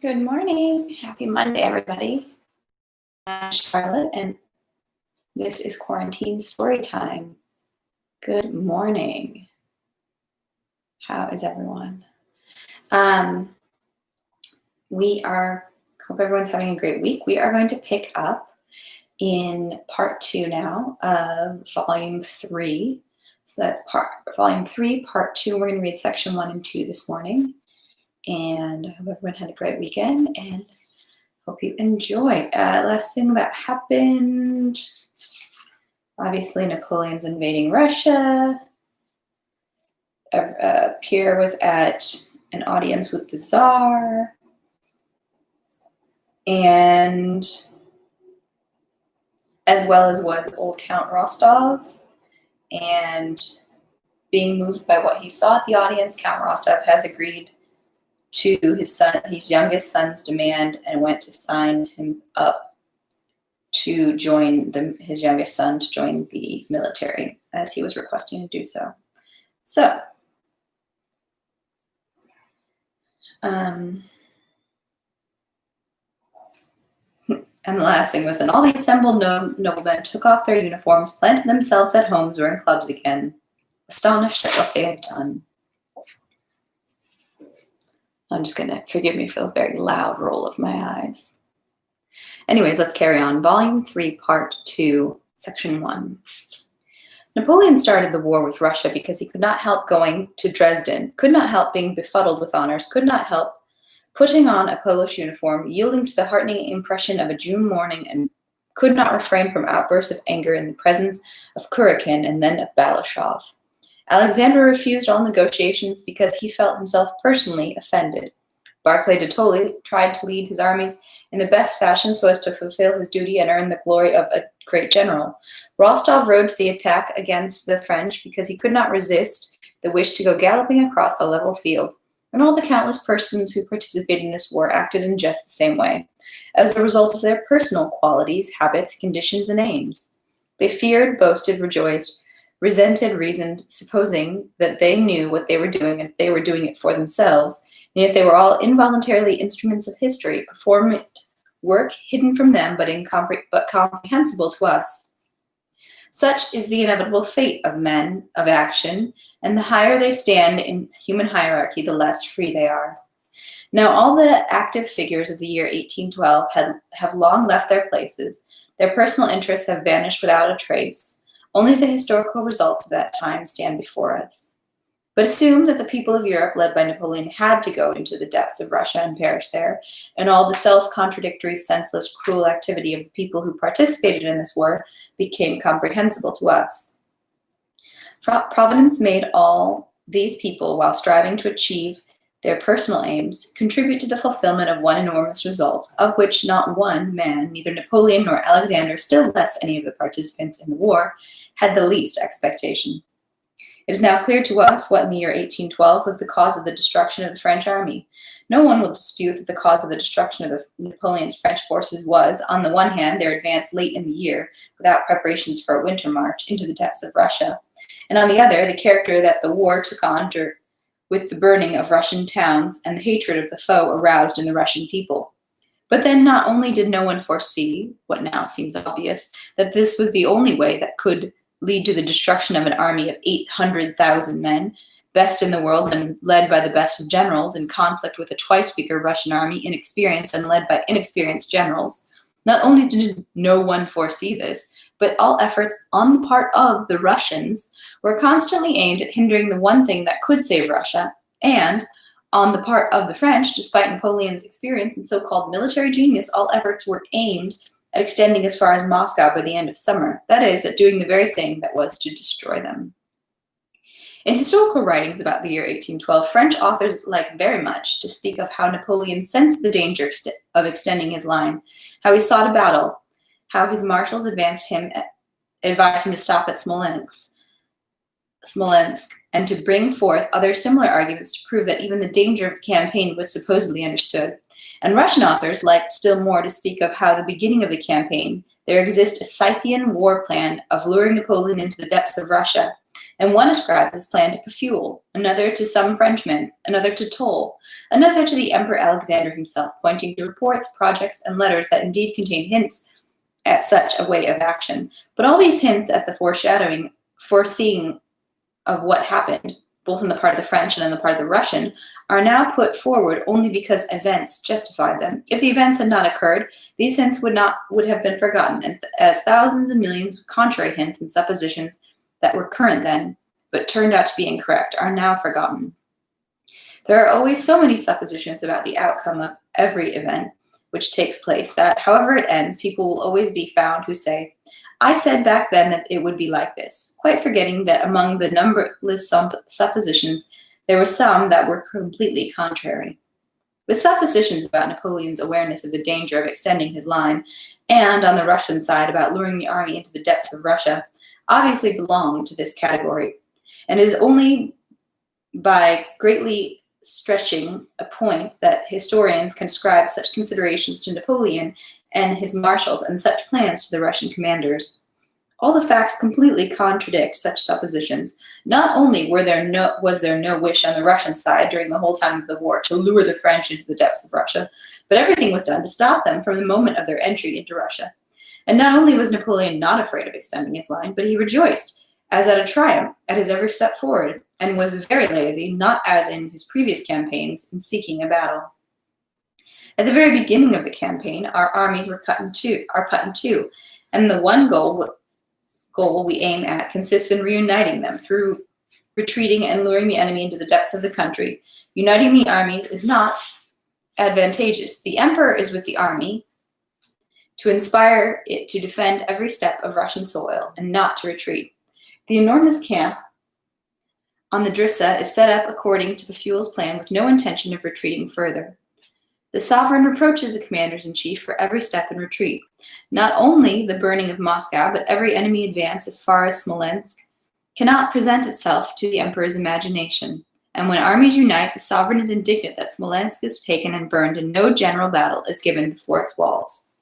Good morning. Happy Monday, everybody. I'm Charlotte, and this is Quarantine Story Time. Good morning. How is everyone? Hope everyone's having a great week. We are going to pick up in part 2 now of volume 3. So that's volume 3, part 2. We're going to read section 1 and 2 this morning. And I hope everyone had a great weekend and hope you enjoy. Last thing that happened, obviously Napoleon's invading Russia. Pierre was at an audience with the Tsar. And as well as was old Count Rostov. And being moved by what he saw at the audience, Count Rostov has agreed to his youngest son's demand and went to sign him up to join his youngest son to join the military as he was requesting to do so. So, and the last thing was, and all the assembled noblemen took off their uniforms, planted themselves at homes or in clubs again, astonished at what they had done. I'm just going to, forgive me for the very loud roll of my eyes. Anyways, let's carry on. Volume 3, Part 2, Section 1. Napoleon started the war with Russia because he could not help going to Dresden, could not help being befuddled with honors, could not help putting on a Polish uniform, yielding to the heartening impression of a June morning, and could not refrain from outbursts of anger in the presence of Kurakin and then of Balashov. Alexander refused all negotiations because he felt himself personally offended. Barclay de Tolly tried to lead his armies in the best fashion so as to fulfill his duty and earn the glory of a great general. Rostov rode to the attack against the French because he could not resist the wish to go galloping across a level field, and all the countless persons who participated in this war acted in just the same way, as a result of their personal qualities, habits, conditions, and aims. They feared, boasted, rejoiced, resented, reasoned, supposing that they knew what they were doing and they were doing it for themselves, and yet they were all involuntarily instruments of history, performing work hidden from them but comprehensible to us. Such is the inevitable fate of men of action, and the higher they stand in human hierarchy, the less free they are. Now all the active figures of the year 1812 have long left their places. Their personal interests have vanished without a trace. Only the historical results of that time stand before us. But assume that the people of Europe, led by Napoleon, had to go into the depths of Russia and perish there, and all the self-contradictory, senseless, cruel activity of the people who participated in this war became comprehensible to us. Providence made all these people, while striving to achieve their personal aims, contribute to the fulfillment of one enormous result, of which not one man, neither Napoleon nor Alexander, still less any of the participants in the war, had the least expectation. It is now clear to us what in the year 1812 was the cause of the destruction of the French army. No one will dispute that the cause of the destruction of Napoleon's French forces was, on the one hand, their advance late in the year, without preparations for a winter march, into the depths of Russia, and on the other, the character that the war took on with the burning of Russian towns and the hatred of the foe aroused in the Russian people. But then not only did no one foresee, what now seems obvious, that this was the only way that could lead to the destruction of an army of 800,000 men, best in the world and led by the best of generals, in conflict with a twice bigger Russian army, inexperienced and led by inexperienced generals. Not only did no one foresee this, but all efforts on the part of the Russians were constantly aimed at hindering the one thing that could save Russia, and on the part of the French, despite Napoleon's experience and so-called military genius, all efforts were aimed at extending as far as Moscow by the end of summer, that is, at doing the very thing that was to destroy them. In historical writings about the year 1812, French authors like very much to speak of how Napoleon sensed the danger of extending his line, how he sought a battle, how his marshals advised him to stop at Smolensk, and to bring forth other scythian arguments to prove that even the danger of the campaign was supposedly understood. And Russian authors liked still more to speak of how the beginning of the campaign, there exists a Scythian war plan of luring Napoleon into the depths of Russia, and one ascribes his plan to Pfuel, another to some Frenchman, another to Toll, another to the Emperor Alexander himself, pointing to reports, projects, and letters that indeed contain hints at such a way of action. But all these hints at the foreseeing of what happened, both on the part of the French and on the part of the Russian, are now put forward only because events justified them. If the events had not occurred, these hints would have been forgotten, and as thousands and millions of contrary hints and suppositions that were current then, but turned out to be incorrect, are now forgotten. There are always so many suppositions about the outcome of every event which takes place that, however it ends, people will always be found who say, "I said back then that it would be like this," quite forgetting that among the numberless suppositions, there were some that were completely contrary. The suppositions about Napoleon's awareness of the danger of extending his line, and on the Russian side about luring the army into the depths of Russia, obviously belong to this category, and it is only by greatly stretching a point that historians can ascribe such considerations to Napoleon and his marshals and such plans to the Russian commanders. All the facts completely contradict such suppositions. Not only was there no wish on the Russian side during the whole time of the war to lure the French into the depths of Russia, but everything was done to stop them from the moment of their entry into Russia. And not only was Napoleon not afraid of extending his line, but he rejoiced, as at a triumph, at his every step forward, and was very lazy, not as in his previous campaigns, in seeking a battle. At the very beginning of the campaign, our armies are cut in two, and the one goal we aim at consists in reuniting them through retreating and luring the enemy into the depths of the country. Uniting the armies is not advantageous. The emperor is with the army to inspire it to defend every step of Russian soil and not to retreat. The enormous camp on the Drissa is set up according to Pfuel's plan with no intention of retreating further. The sovereign reproaches the commanders-in-chief for every step in retreat. Not only the burning of Moscow, but every enemy advance as far as Smolensk cannot present itself to the emperor's imagination. And when armies unite, the sovereign is indignant that Smolensk is taken and burned and no general battle is given before its walls.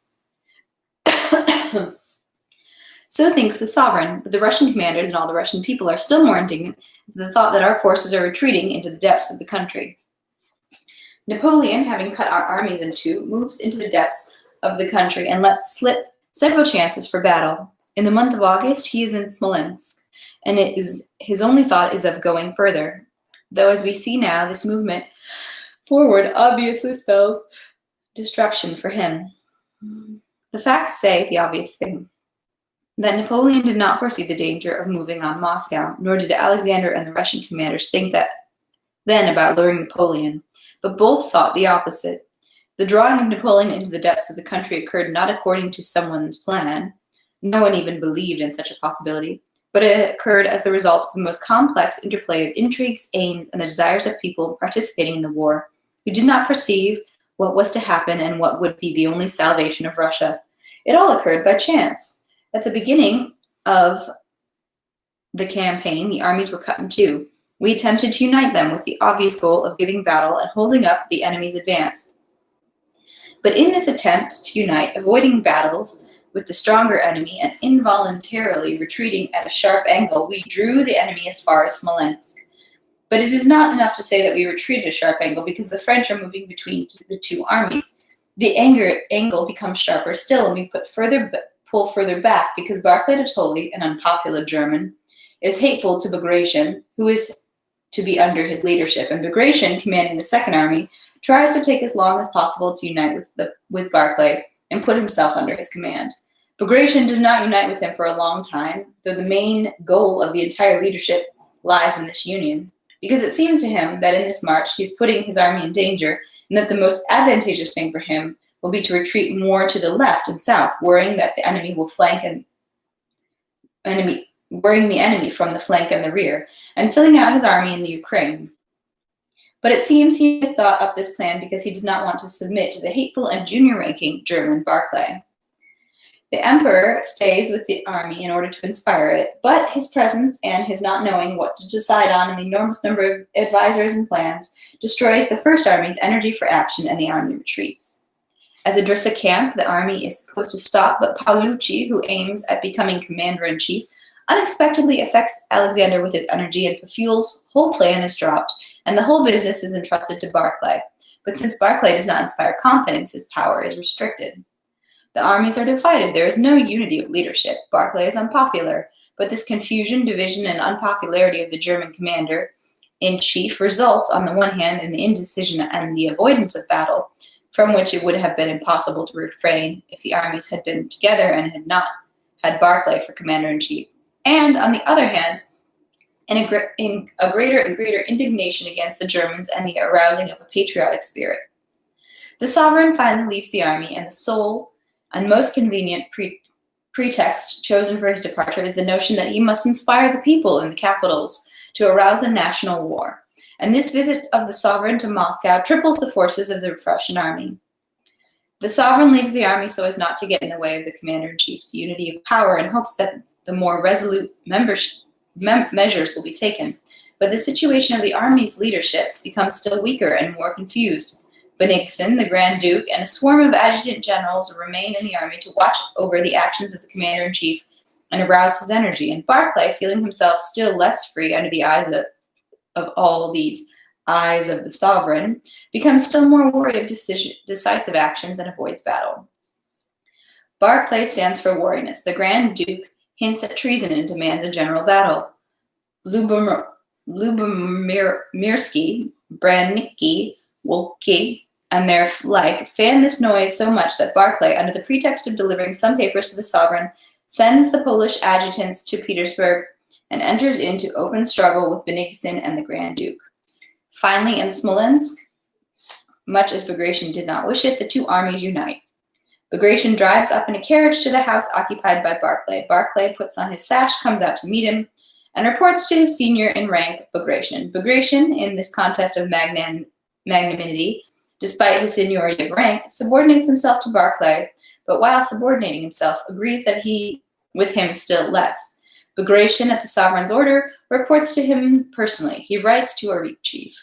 So thinks the sovereign, but the Russian commanders and all the Russian people are still more indignant at the thought that our forces are retreating into the depths of the country. Napoleon, having cut our armies in two, moves into the depths of the country and lets slip several chances for battle. In the month of August, he is in Smolensk, and his only thought is of going further. Though, as we see now, this movement forward obviously spells destruction for him. The facts say the obvious thing, that Napoleon did not foresee the danger of moving on Moscow, nor did Alexander and the Russian commanders think that then about luring Napoleon, but both thought the opposite. The drawing of Napoleon into the depths of the country occurred not according to someone's plan. No one even believed in such a possibility, but it occurred as the result of the most complex interplay of intrigues, aims, and the desires of people participating in the war, who did not perceive what was to happen and what would be the only salvation of Russia. It all occurred by chance. At the beginning of the campaign, the armies were cut in two. We attempted to unite them with the obvious goal of giving battle and holding up the enemy's advance. But in this attempt to unite, avoiding battles with the stronger enemy and involuntarily retreating at a sharp angle, we drew the enemy as far as Smolensk. But it is not enough to say that we retreated at a sharp angle because the French are moving between the two armies. The angle becomes sharper still, and we pull further back because Barclay de Tolly, an unpopular German, is hateful to Bagration, who is to be under his leadership, and Bagration, commanding the Second Army, tries to take as long as possible to unite with Barclay and put himself under his command. Bagration does not unite with him for a long time, though the main goal of the entire leadership lies in this union, because it seems to him that in this march he is putting his army in danger, and that the most advantageous thing for him will be to retreat more to the left and south, worrying that the enemy will worrying the enemy from the flank and the rear, and filling out his army in the Ukraine. But it seems he has thought up this plan because he does not want to submit to the hateful and junior-ranking German Barclay. The emperor stays with the army in order to inspire it, but his presence and his not knowing what to decide on and the enormous number of advisors and plans destroys the First Army's energy for action, and the army retreats. At the Drissa camp, the army is supposed to stop, but Paolucci, who aims at becoming commander-in-chief, unexpectedly affects Alexander with his energy, and Paful's whole plan is dropped, and the whole business is entrusted to Barclay. But since Barclay does not inspire confidence, his power is restricted. The armies are divided. There is no unity of leadership. Barclay is unpopular, but this confusion, division, and unpopularity of the German commander-in-chief results, on the one hand, in the indecision and the avoidance of battle, from which it would have been impossible to refrain if the armies had been together and had not had Barclay for commander-in-chief, and, on the other hand, in a greater and greater indignation against the Germans and the arousing of a patriotic spirit. The sovereign finally leaves the army, and the sole and most convenient pretext chosen for his departure is the notion that he must inspire the people in the capitals to arouse a national war. And this visit of the sovereign to Moscow triples the forces of the Prussian army. The sovereign leaves the army so as not to get in the way of the commander-in-chief's unity of power and hopes that the more resolute measures will be taken. But the situation of the army's leadership becomes still weaker and more confused. Bennigsen, the Grand Duke, and a swarm of adjutant generals remain in the army to watch over the actions of the commander-in-chief and arouse his energy, and Barclay, feeling himself still less free under the eyes of all these eyes of the sovereign, becomes still more worried of decisive actions and avoids battle. Barclay stands for wariness. The Grand Duke hints at treason and demands a general battle. Lubomirsky, Branicki, Wolke, and their like fan this noise so much that Barclay, under the pretext of delivering some papers to the sovereign, sends the Polish adjutants to Petersburg and enters into open struggle with Bennigsen and the Grand Duke. Finally, in Smolensk, much as Bagration did not wish it, the two armies unite. Bagration drives up in a carriage to the house occupied by Barclay. Barclay puts on his sash, comes out to meet him, and reports to his senior in rank, Bagration. Bagration, in this contest of magnanimity, despite his seniority of rank, subordinates himself to Barclay, but while subordinating himself, agrees that he with him still less. Bagration, at the sovereign's order, reports to him personally. He writes to a chief.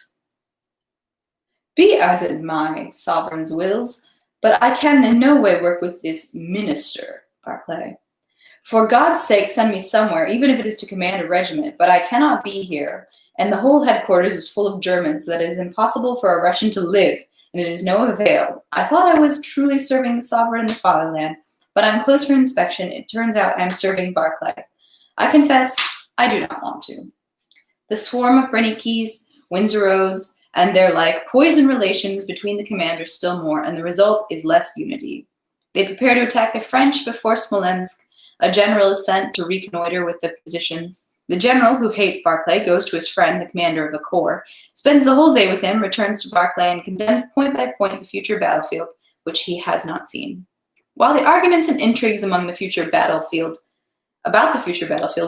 Be as in my sovereign's wills, but I can in no way work with this minister, Barclay. For God's sake, send me somewhere, even if it is to command a regiment, but I cannot be here, and the whole headquarters is full of Germans, so that it is impossible for a Russian to live, and it is no avail. I thought I was truly serving the sovereign in the fatherland, but on closer inspection, it turns out I am serving Barclay. I confess, I do not want to. The swarm of Brenickis, Windsorods, and their like poison relations between the commanders still more, and the result is less unity. They prepare to attack the French before Smolensk. A general is sent to reconnoiter with the positions. The general, who hates Barclay, goes to his friend, the commander of a corps, spends the whole day with him, returns to Barclay, and condemns point by point the future battlefield, which he has not seen. While the arguments and intrigues about the future battlefield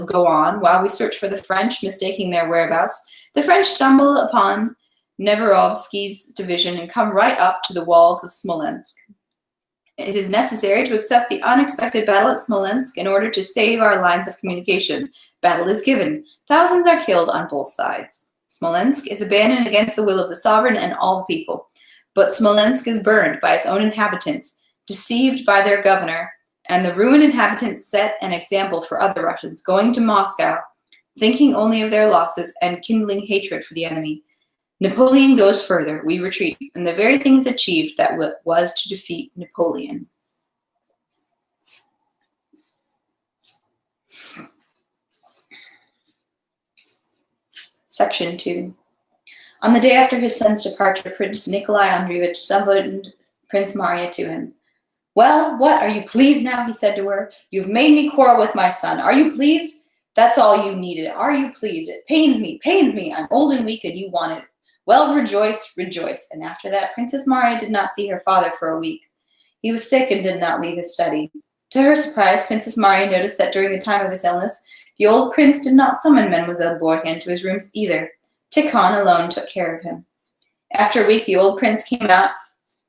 go on, while we search for the French, mistaking their whereabouts, the French stumble upon Neverovsky's division and come right up to the walls of Smolensk. It is necessary to accept the unexpected battle at Smolensk in order to save our lines of communication. Battle is given. Thousands are killed on both sides. Smolensk is abandoned against the will of the sovereign and all the people. But Smolensk is burned by its own inhabitants, deceived by their governor, and the ruined inhabitants set an example for other Russians, going to Moscow, thinking only of their losses and kindling hatred for the enemy. Napoleon goes further. We retreat, and the very thing is achieved that was to defeat Napoleon. Section 2. On the day after his son's departure, Prince Nikolai Andreevich summoned Prince Maria to him. Well, what, are you pleased now? He said to her. You've made me quarrel with my son. Are you pleased? That's all you needed. Are you pleased? It pains me. I'm old and weak and you want it. Well, rejoice, rejoice. And after that, Princess Maria did not see her father for a week. He was sick and did not leave his study. To her surprise, Princess Maria noticed that during the time of his illness, the old prince did not summon Mademoiselle Bourrienne to his rooms either. Tikhon alone took care of him. After a week, the old prince came out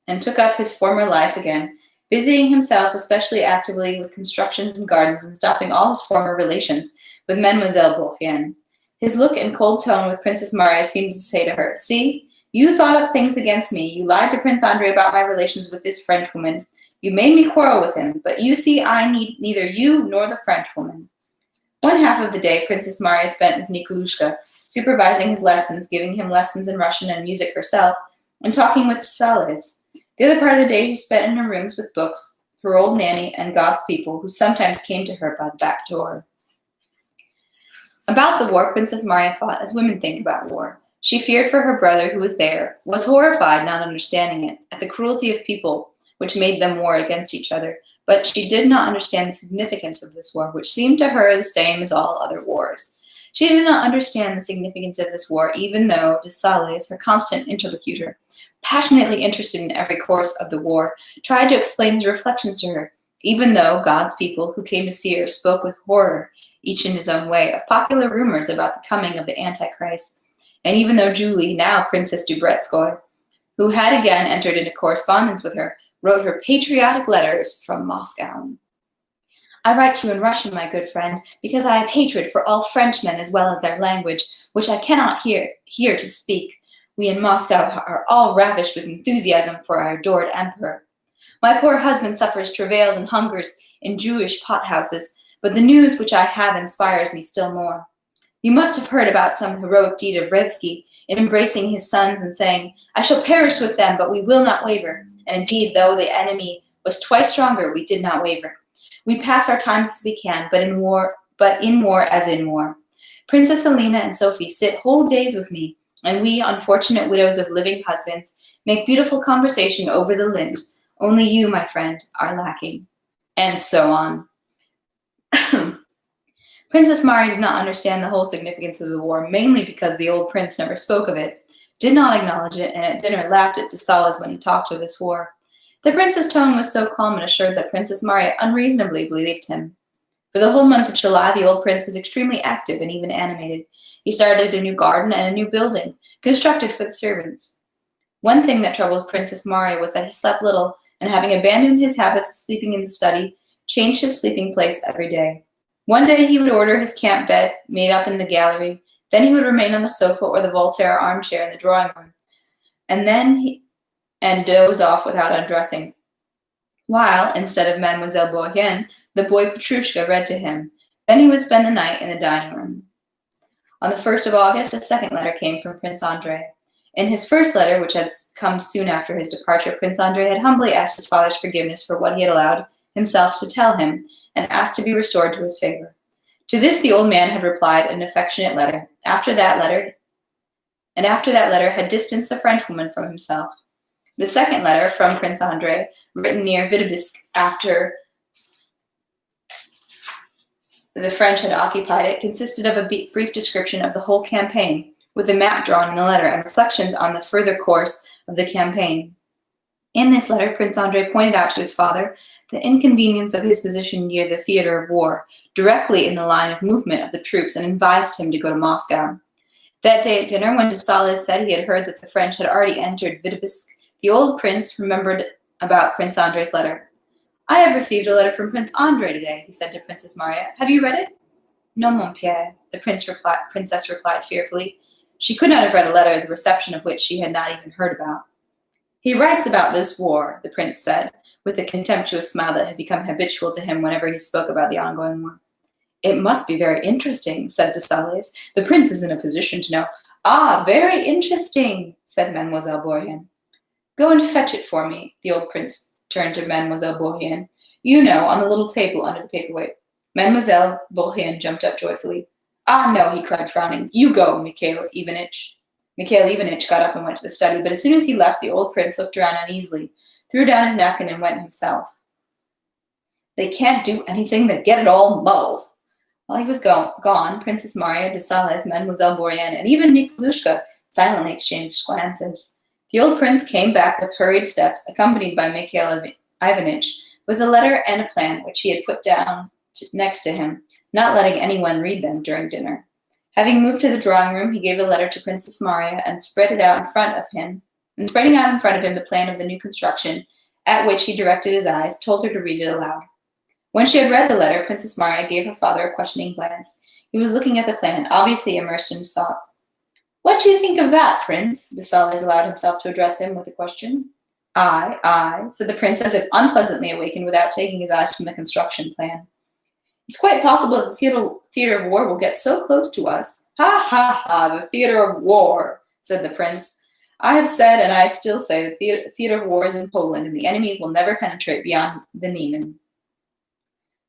and took up his former life again, busying himself especially actively with constructions and gardens and stopping all his former relations with Mademoiselle Bourrienne. His look and cold tone with Princess Maria seemed to say to her, See, you thought up things against me. You lied to Prince Andrei about my relations with this Frenchwoman. You made me quarrel with him, but you see I need neither you nor the Frenchwoman. One half of the day Princess Marya spent with Nikolushka, supervising his lessons, giving him lessons in Russian and music herself, and talking with Sales. The other part of the day she spent in her rooms with books, her old nanny, and God's people, who sometimes came to her by the back door. About the war, Princess Marya thought as women think about war. She feared for her brother who was there, was horrified, not understanding it, at the cruelty of people, which made them war against each other. But she did not understand the significance of this war, which seemed to her the same as all other wars. She did not understand the significance of this war, even though de Sales, her constant interlocutor, passionately interested in every course of the war, tried to explain his reflections to her, even though God's people who came to see her spoke with horror, each in his own way, of popular rumors about the coming of the Antichrist, and even though Julie, now Princess Dubretskoy, who had again entered into correspondence with her, wrote her patriotic letters from Moscow. I write to you in Russian, my good friend, because I have hatred for all Frenchmen as well as their language, which I cannot hear to speak. We in Moscow are all ravished with enthusiasm for our adored emperor. My poor husband suffers travails and hungers in Jewish pothouses, but the news which I have inspires me still more. You must have heard about some heroic deed of Revsky in embracing his sons and saying, I shall perish with them, but we will not waver. And indeed, though the enemy was twice stronger, we did not waver. We pass our times as we can, but in war as in war. Princess Alina and Sophie sit whole days with me, and we, unfortunate widows of living husbands, make beautiful conversation over the lint. Only you, my friend, are lacking. And so on. Princess Marya did not understand the whole significance of the war, mainly because the old prince never spoke of it, did not acknowledge it, and at dinner laughed at de Sales when he talked of this war. The prince's tone was so calm and assured that Princess Marya unreasonably believed him. For the whole month of July, the old prince was extremely active and even animated. He started a new garden and a new building, constructed for the servants. One thing that troubled Princess Marya was that he slept little, and having abandoned his habits of sleeping in the study, changed his sleeping place every day. One day he would order his camp bed, made up in the gallery. Then he would remain on the sofa or the Voltaire armchair in the drawing room, and doze off without undressing. While, instead of Mademoiselle Bourienne, the boy Petrushka read to him. Then he would spend the night in the dining room. On the 1st of August, a second letter came from Prince Andrei. In his first letter, which had come soon after his departure, Prince Andrei had humbly asked his father's forgiveness for what he had allowed himself to tell him, and asked to be restored to his favor. To this the old man had replied an affectionate letter. After that letter had distanced the Frenchwoman from himself. The second letter from Prince Andrei, written near Vitebsk after the French had occupied it, consisted of a brief description of the whole campaign, with a map drawn in the letter and reflections on the further course of the campaign. In this letter, Prince Andrei pointed out to his father the inconvenience of his position near the theater of war, directly in the line of movement of the troops, and advised him to go to Moscow. That day at dinner, when de Sales said he had heard that the French had already entered Vitebsk, the old prince remembered about Prince Andrei's letter. I have received a letter from Prince Andrei today, he said to Princess Marya. Have you read it? No, mon père, the princess replied fearfully. She could not have read a letter the reception of which she had not even heard about. He writes about this war, the prince said, with a contemptuous smile that had become habitual to him whenever he spoke about the ongoing war. It must be very interesting, said de Sales. The prince is in a position to know. Ah, very interesting, said Mademoiselle Bourienne. Go and fetch it for me, the old prince turned to Mademoiselle Bourienne. You know, on the little table under the paperweight. Mademoiselle Bourienne jumped up joyfully. Ah, no, he cried, frowning. You go, Mikhail Ivanitch. Mikhail Ivanitch got up and went to the study, but as soon as he left, the old prince looked around uneasily, threw down his napkin, and went himself. They can't do anything, they get it all muddled. While he was gone, Princess Marya, de Sales, Mademoiselle Bourienne, and even Nikolushka silently exchanged glances. The old prince came back with hurried steps, accompanied by Mikhail Ivanitch, with a letter and a plan which he had put down next to him, not letting anyone read them during dinner. Having moved to the drawing room, he gave the letter to Princess Marya and spreading out in front of him the plan of the new construction, at which he directed his eyes, told her to read it aloud. When she had read the letter, Princess Marya gave her father a questioning glance. He was looking at the plan, obviously immersed in his thoughts. What do you think of that, Prince? De Sales allowed himself to address him with a question. I, said the prince, as if unpleasantly awakened without taking his eyes from the construction plan. It's quite possible that the theater of war will get so close to us. Ha ha ha, the theater of war, said the prince. I have said, and I still say, the theater of war is in Poland, and the enemy will never penetrate beyond the Niemen.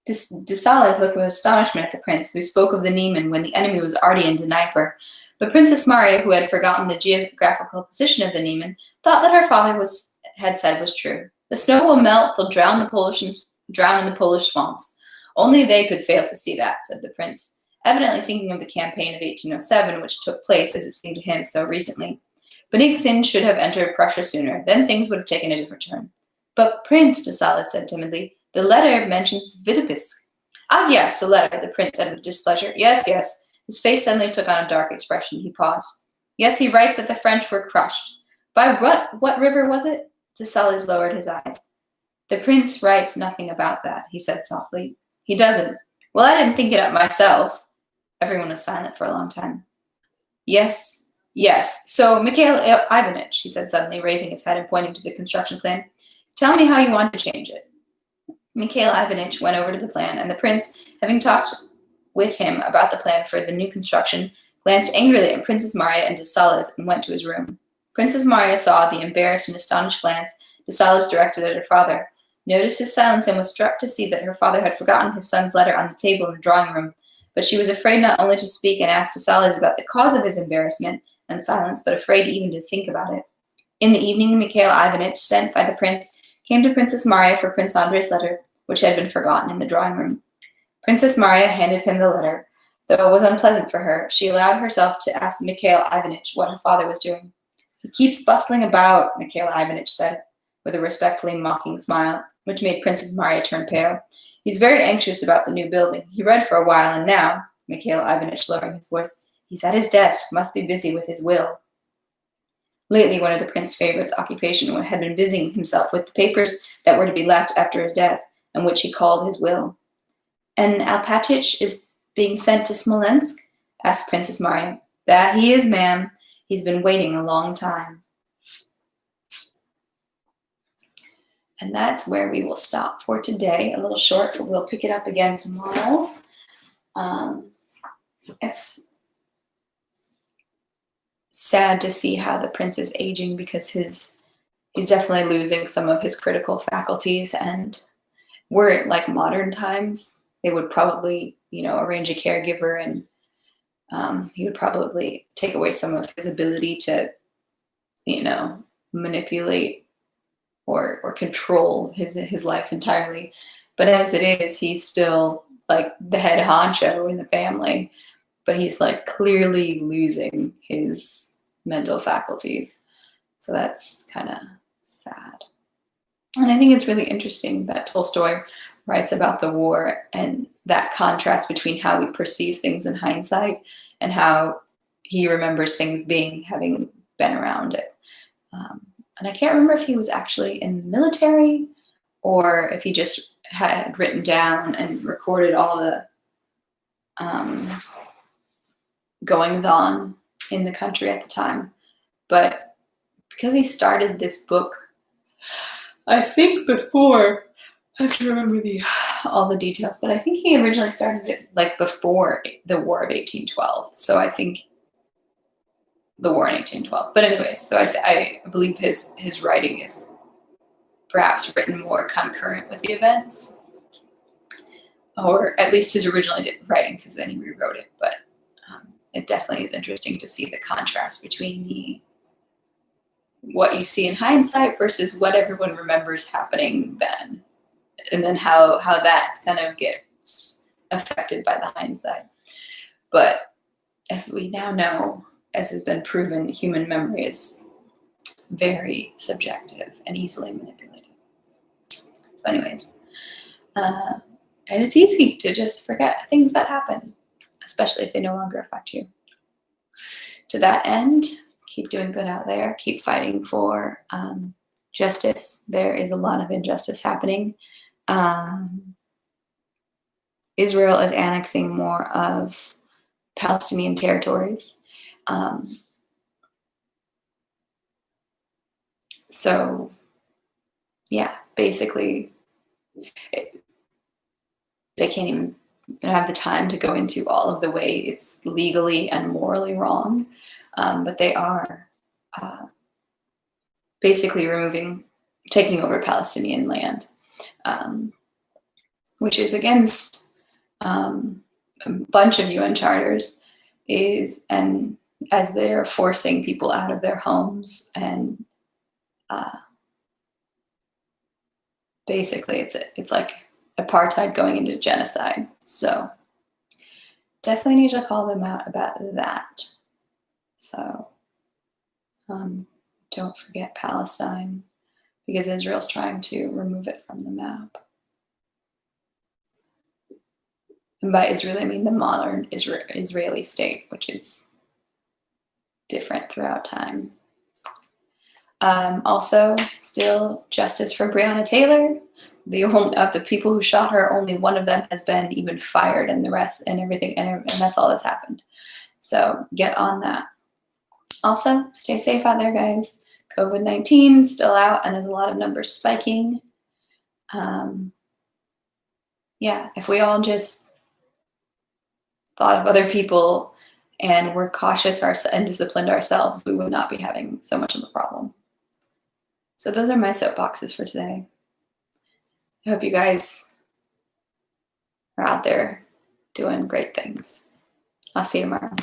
De Sales looked with astonishment at the prince, who spoke of the Niemen when the enemy was already in Dnieper. But Princess Maria, who had forgotten the geographical position of the Niemen, thought that her father had said was true. The snow will melt, they'll drown in the Polish swamps. Only they could fail to see that, said the prince, evidently thinking of the campaign of 1807, which took place, as it seemed to him, so recently. Bennigsen should have entered Prussia sooner, then things would have taken a different turn. But Prince, de Sales said timidly, the letter mentions Vitebsk. Ah, yes, the letter, the prince said with displeasure. Yes, yes. His face suddenly took on a dark expression. He paused. Yes, he writes that the French were crushed. By what river was it? De Sales lowered his eyes. The prince writes nothing about that, he said softly. He doesn't. Well, I didn't think it up myself. Everyone was silent for a long time. Yes, yes. So, Mikhail Ivanich, he said suddenly, raising his head and pointing to the construction plan. Tell me how you want to change it. Mikhail Ivanich went over to the plan, and the prince, having talked with him about the plan for the new construction, glanced angrily at Princess Maria and de Sales and went to his room. Princess Maria saw the embarrassed and astonished glance de Sales directed at her father, noticed his silence, and was struck to see that her father had forgotten his son's letter on the table in the drawing room. But she was afraid not only to speak and ask de Sales about the cause of his embarrassment and silence, but afraid even to think about it. In the evening, Mikhail Ivanich, sent by the prince, came to Princess Maria for Prince Andrei's letter, which had been forgotten in the drawing room. Princess Maria handed him the letter. Though it was unpleasant for her, she allowed herself to ask Mikhail Ivanich what her father was doing. He keeps bustling about, Mikhail Ivanich said, with a respectfully mocking smile, which made Princess Maria turn pale. He's very anxious about the new building. He read for a while, and now, Mikhail Ivanich lowering his voice, he's at his desk, must be busy with his will. Lately, one of the prince's favorite's occupation had been busying himself with the papers that were to be left after his death, and which he called his will. And Alpatych is being sent to Smolensk? Asked Princess Maria. That he is, ma'am. He's been waiting a long time. And that's where we will stop for today. A little short, but we'll pick it up again tomorrow. It's sad to see how the prince is aging because he's definitely losing some of his critical faculties. And were it like modern times, they would probably, arrange a caregiver, and he would probably take away some of his ability to, manipulate or control his life entirely. But as it is, he's still like the head honcho in the family, but he's like clearly losing his mental faculties. So that's kind of sad. And I think it's really interesting that Tolstoy writes about the war and that contrast between how we perceive things in hindsight and how he remembers things having been around it. And I can't remember if he was actually in the military or if he just had written down and recorded all the goings on in the country at the time. But because he started this book, I think before, I have to remember all the details, but I think he originally started it like before the War of 1812. So I think the war in 1812. But anyways, so I believe his writing is perhaps written more concurrent with the events, or at least his original writing, because then he rewrote it. But it definitely is interesting to see the contrast between what you see in hindsight versus what everyone remembers happening then, and then how that kind of gets affected by the hindsight. But as we now know, as has been proven, human memory is very subjective and easily manipulated. So anyways, and it's easy to just forget things that happen, especially if they no longer affect you. To that end, keep doing good out there. Keep fighting for justice. There is a lot of injustice happening. Israel is annexing more of Palestinian territories. So, yeah, basically, they can't even don't have the time to go into all of the way it's legally and morally wrong, but they are basically taking over Palestinian land, which is against a bunch of UN charters, and as they're forcing people out of their homes, and basically it's like apartheid going into genocide. So definitely need to call them out about that. So don't forget Palestine, because Israel's trying to remove it from the map. And by Israel, I mean the modern Israeli state, which is different throughout time. Also, still justice for Breonna Taylor. Of the people who shot her, only one of them has been even fired, and the rest and everything, and that's all that's happened. So get on that. Also, stay safe out there, guys. COVID-19 still out, and there's a lot of numbers spiking. Yeah, if we all just thought of other people and were cautious and disciplined ourselves, we would not be having so much of a problem. So those are my soapboxes for today. I hope you guys are out there doing great things. I'll see you tomorrow.